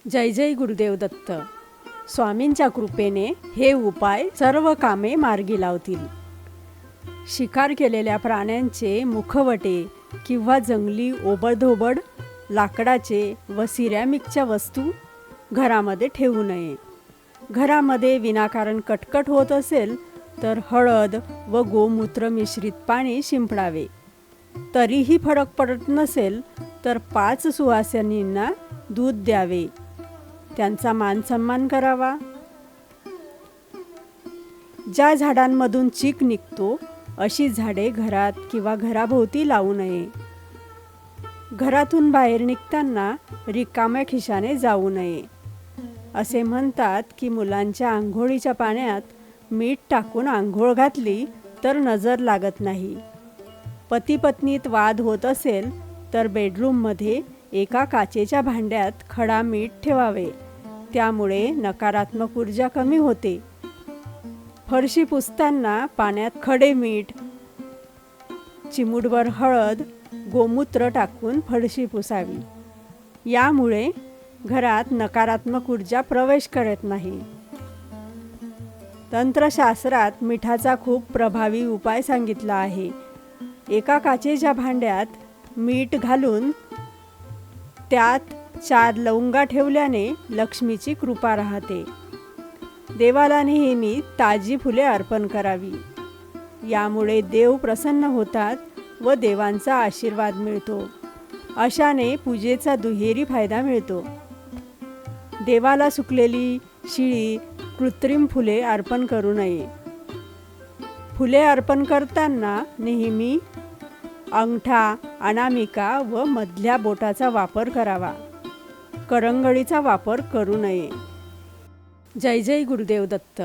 जय जय गुरुदेव दत्त. स्वामींच्या कृपेने हे उपाय सर्व कामे मार्गी लावतील. शिकार केलेल्या प्राण्यांचे मुखवटे किंवा जंगली ओबडधोबड लाकडाचे व सिरॅमिकच्या वस्तू घरामध्ये ठेवू नये. घरामध्ये विनाकारण कटकट होत असेल तर हळद व गोमूत्र मिश्रित पाणी शिंपडावे. तरीही फरक पडत नसेल तर 5 सुवासिनींना दूध द्यावे. त्यांचा मानसन्मान करावा. ज्या झाडांमधून चीक निघतो अशी झाडे घरात किंवा घराभोवती लावू नये. घरातून बाहेर निघताना रिकाम्या खिशाने जाऊ नये. असे म्हणतात की मुलांच्या आंघोळीच्या पाण्यात मीठ टाकून आंघोळ घातली तर नजर लागत नाही. पती पत्नीत वाद होत असेल तर बेडरूममध्ये एका काचेच्या भांड्यात खडा मीठ ठेवावे. त्यामुळे नकारात्मक ऊर्जा कमी होते. फरशी पुसताना पाण्यात खडे मीठ, चिमूटभर हळद, गोमूत्र टाकून फरशी पुसावी. यामुळे घरात नकारात्मक ऊर्जा प्रवेश करत नाही. तंत्रशास्त्रात मिठाचा खूप प्रभावी उपाय सांगितला आहे. एका काचेच्या भांड्यात मीठ घालून त्यात 4 लवंगा ठेवल्याने लक्ष्मीची कृपा राहते. देवाला नेहमी ताजी फुले अर्पण करावी. यामुळे देव प्रसन्न होतात व देवांचा आशीर्वाद मिळतो. अशाने पूजेचा दुहेरी फायदा मिळतो. देवाला सुकलेली शिळी कृत्रिम फुले अर्पण करू नये. फुले अर्पण करताना नेहमी अंगठा, अनामिका व मधल्या बोटाचा वापर करावा. करंगळीचा वापर करू नये. जय जय गुरुदेव दत्त.